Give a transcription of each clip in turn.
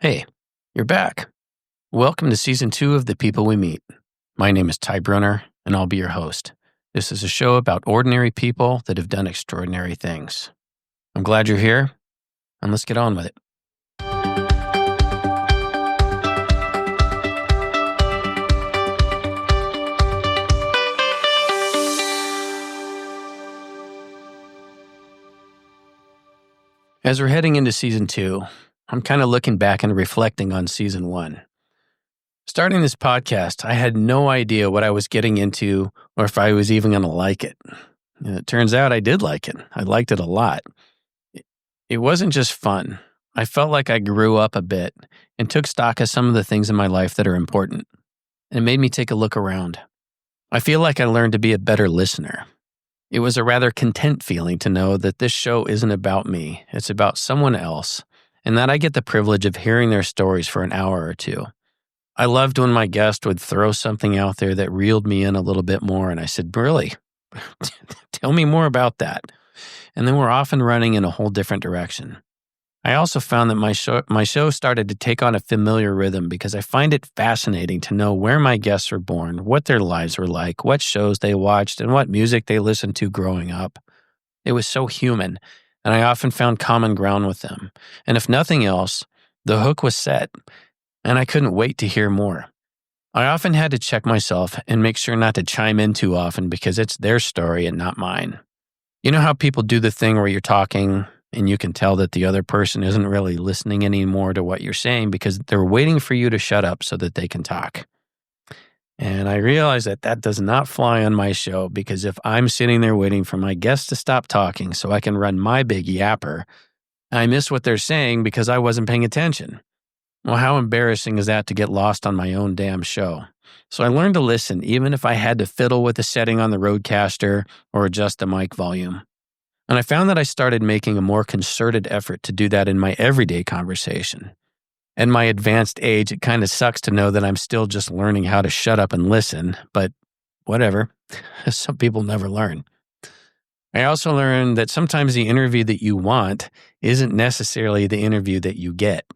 Hey, you're back. Welcome to Season 2 of The People We Meet. My name is Bruner, and I'll be your host. This is a show about ordinary people that have done extraordinary things. I'm glad you're here, and let's get on with it. As we're heading into Season 2, I'm kind of looking back and reflecting on Season 1. Starting this podcast, I had no idea what I was getting into or if I was even going to like it. And it turns out I did like it. I liked it a lot. It wasn't just fun. I felt like I grew up a bit and took stock of some of the things in my life that are important. And it made me take a look around. I feel like I learned to be a better listener. It was a rather content feeling to know that this show isn't about me. It's about someone else, and that I get the privilege of hearing their stories for an hour or two. I loved when my guest would throw something out there that reeled me in a little bit more, and I said, really? Tell me more about that. And then we're off and running in a whole different direction. I also found that my show started to take on a familiar rhythm because I find it fascinating to know where my guests were born, what their lives were like, what shows they watched, and what music they listened to growing up. It was so human, and I often found common ground with them. And if nothing else, the hook was set, and I couldn't wait to hear more. I often had to check myself and make sure not to chime in too often because it's their story and not mine. You know how people do the thing where you're talking and you can tell that the other person isn't really listening anymore to what you're saying because they're waiting for you to shut up so that they can talk. And I realize that that does not fly on my show because if I'm sitting there waiting for my guests to stop talking so I can run my big yapper, I miss what they're saying because I wasn't paying attention. Well, how embarrassing is that to get lost on my own damn show? So I learned to listen even if I had to fiddle with the setting on the Rodecaster or adjust the mic volume. And I found that I started making a more concerted effort to do that in my everyday conversation. At my advanced age, it kind of sucks to know that I'm still just learning how to shut up and listen, but whatever. Some people never learn. I also learned that sometimes the interview that you want isn't necessarily the interview that you get.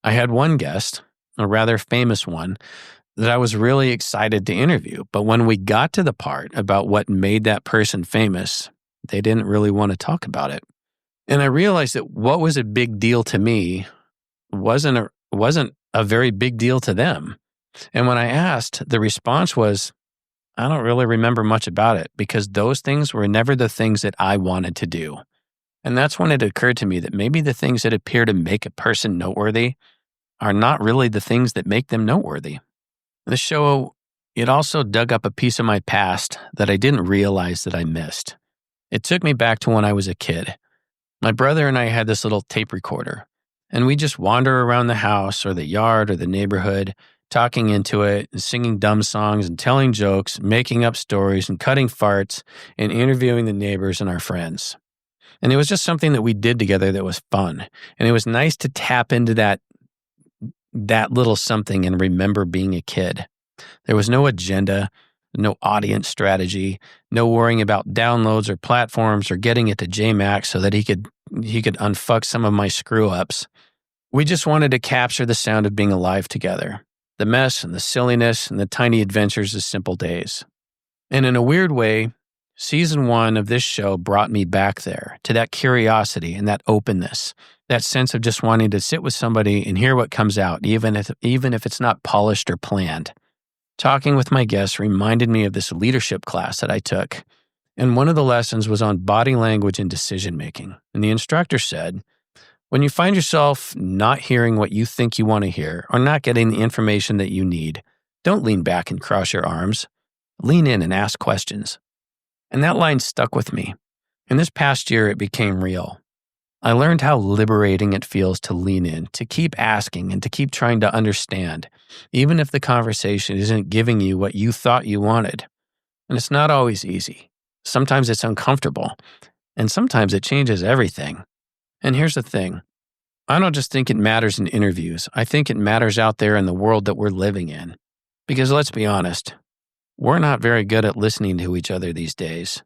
I had one guest, a rather famous one, that I was really excited to interview, but when we got to the part about what made that person famous, they didn't really want to talk about it. And I realized that what was a big deal to me wasn't a very big deal to them. And when I asked, the response was, I don't really remember much about it because those things were never the things that I wanted to do. And that's when it occurred to me that maybe the things that appear to make a person noteworthy are not really the things that make them noteworthy. The show, it also dug up a piece of my past that I didn't realize that I missed. It took me back to when I was a kid. My brother and I had this little tape recorder, and we just wander around the house or the yard or the neighborhood, talking into it and singing dumb songs and telling jokes, making up stories and cutting farts and interviewing the neighbors and our friends. And it was just something that we did together that was fun. And it was nice to tap into that little something and remember being a kid. There was no agenda, no audience strategy, no worrying about downloads or platforms or getting it to JMax so that he could unfuck some of my screw-ups. We just wanted to capture the sound of being alive together, the mess and the silliness and the tiny adventures of simple days. And in a weird way, Season 1 of this show brought me back there to that curiosity and that openness, that sense of just wanting to sit with somebody and hear what comes out, even if it's not polished or planned. Talking with my guests reminded me of this leadership class that I took, and one of the lessons was on body language and decision-making. And the instructor said, when you find yourself not hearing what you think you want to hear or not getting the information that you need, don't lean back and cross your arms. Lean in and ask questions. And that line stuck with me. And this past year, it became real. I learned how liberating it feels to lean in, to keep asking and to keep trying to understand, even if the conversation isn't giving you what you thought you wanted. And it's not always easy. Sometimes it's uncomfortable, and sometimes it changes everything. And here's the thing. I don't just think it matters in interviews. I think it matters out there in the world that we're living in. Because let's be honest, we're not very good at listening to each other these days.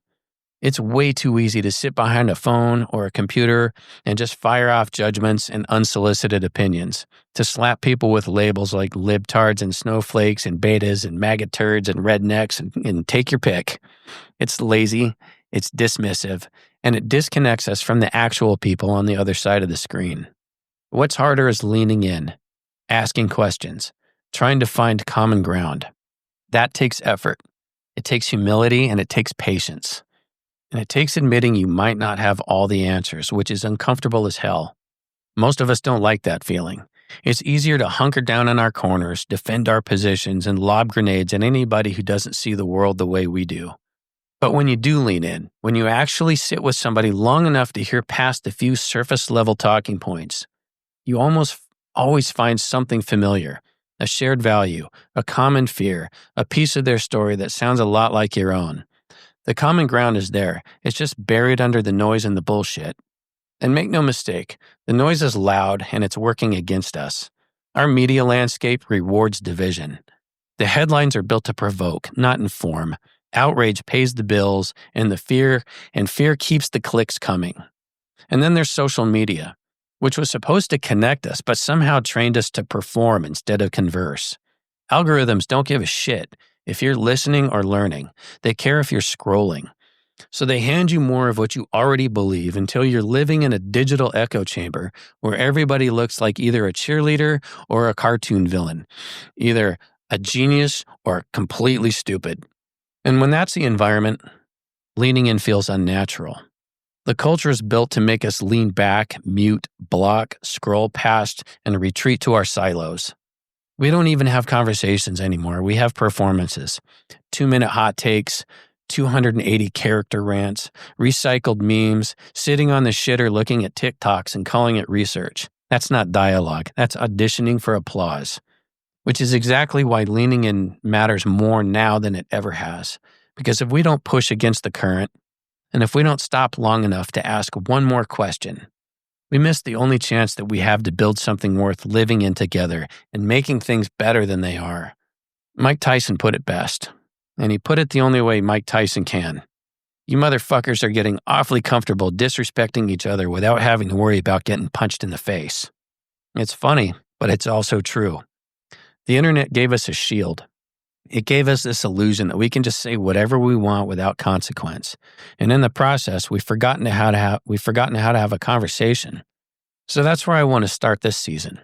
It's way too easy to sit behind a phone or a computer and just fire off judgments and unsolicited opinions, to slap people with labels like libtards and snowflakes and betas and maggot turds and rednecks and take your pick. It's lazy, it's dismissive, and it disconnects us from the actual people on the other side of the screen. What's harder is leaning in, asking questions, trying to find common ground. That takes effort. It takes humility and it takes patience. And it takes admitting you might not have all the answers, which is uncomfortable as hell. Most of us don't like that feeling. It's easier to hunker down in our corners, defend our positions, and lob grenades at anybody who doesn't see the world the way we do. But when you do lean in, when you actually sit with somebody long enough to hear past the few surface-level talking points, you almost always find something familiar, a shared value, a common fear, a piece of their story that sounds a lot like your own. The common ground is there. It's just buried under the noise and the bullshit. And make no mistake, the noise is loud and it's working against us. Our media landscape rewards division. The headlines are built to provoke, not inform. Outrage pays the bills, and fear keeps the clicks coming. And then there's social media, which was supposed to connect us, but somehow trained us to perform instead of converse. Algorithms don't give a shit if you're listening or learning. They care if you're scrolling. So they hand you more of what you already believe until you're living in a digital echo chamber where everybody looks like either a cheerleader or a cartoon villain, either a genius or completely stupid. And when that's the environment, leaning in feels unnatural. The culture is built to make us lean back, mute, block, scroll past, and retreat to our silos. We don't even have conversations anymore. We have performances. 2-minute hot takes, 280 character rants, recycled memes, sitting on the shitter looking at TikToks and calling it research. That's not dialogue. That's auditioning for applause, which is exactly why leaning in matters more now than it ever has. Because if we don't push against the current, and if we don't stop long enough to ask one more question, we miss the only chance that we have to build something worth living in together and making things better than they are. Mike Tyson put it best, and he put it the only way Mike Tyson can. You motherfuckers are getting awfully comfortable disrespecting each other without having to worry about getting punched in the face. It's funny, but it's also true. The internet gave us a shield. It gave us this illusion that we can just say whatever we want without consequence. And in the process, we've forgotten how to have a conversation. So that's where I want to start this season.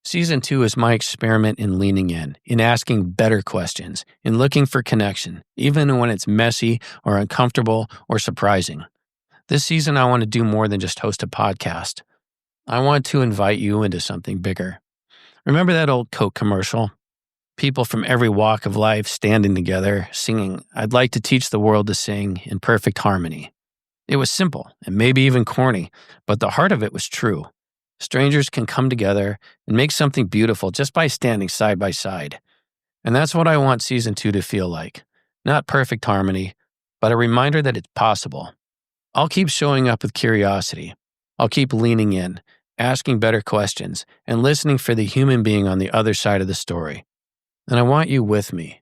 Season 2 is my experiment in leaning in asking better questions, in looking for connection, even when it's messy or uncomfortable or surprising. This season, I want to do more than just host a podcast. I want to invite you into something bigger. Remember that old Coke commercial? People from every walk of life standing together, singing, "I'd like to teach the world to sing in perfect harmony." It was simple and maybe even corny, but the heart of it was true. Strangers can come together and make something beautiful just by standing side by side. And that's what I want season 2 to feel like. Not perfect harmony, but a reminder that it's possible. I'll keep showing up with curiosity. I'll keep leaning in, asking better questions, and listening for the human being on the other side of the story. And I want you with me,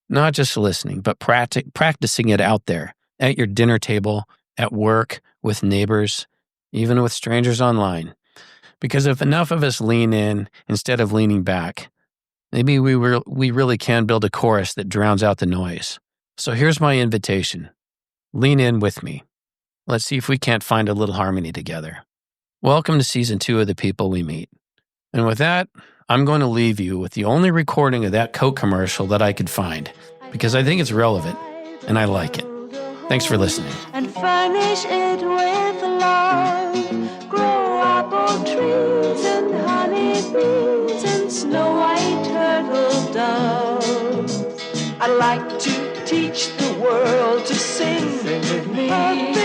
not just listening, but practicing it out there, at your dinner table, at work, with neighbors, even with strangers online. Because if enough of us lean in instead of leaning back, maybe we really can build a chorus that drowns out the noise. So here's my invitation. Lean in with me. Let's see if we can't find a little harmony together. Welcome to season 2 of The People We Meet. And with that, I'm going to leave you with the only recording of that Coke commercial that I could find, because I think it's relevant and I like it. Thanks for listening. And furnish it with love. Grow apple trees and honey bees and snow white turtle doves. I'd like to teach the world to sing with me.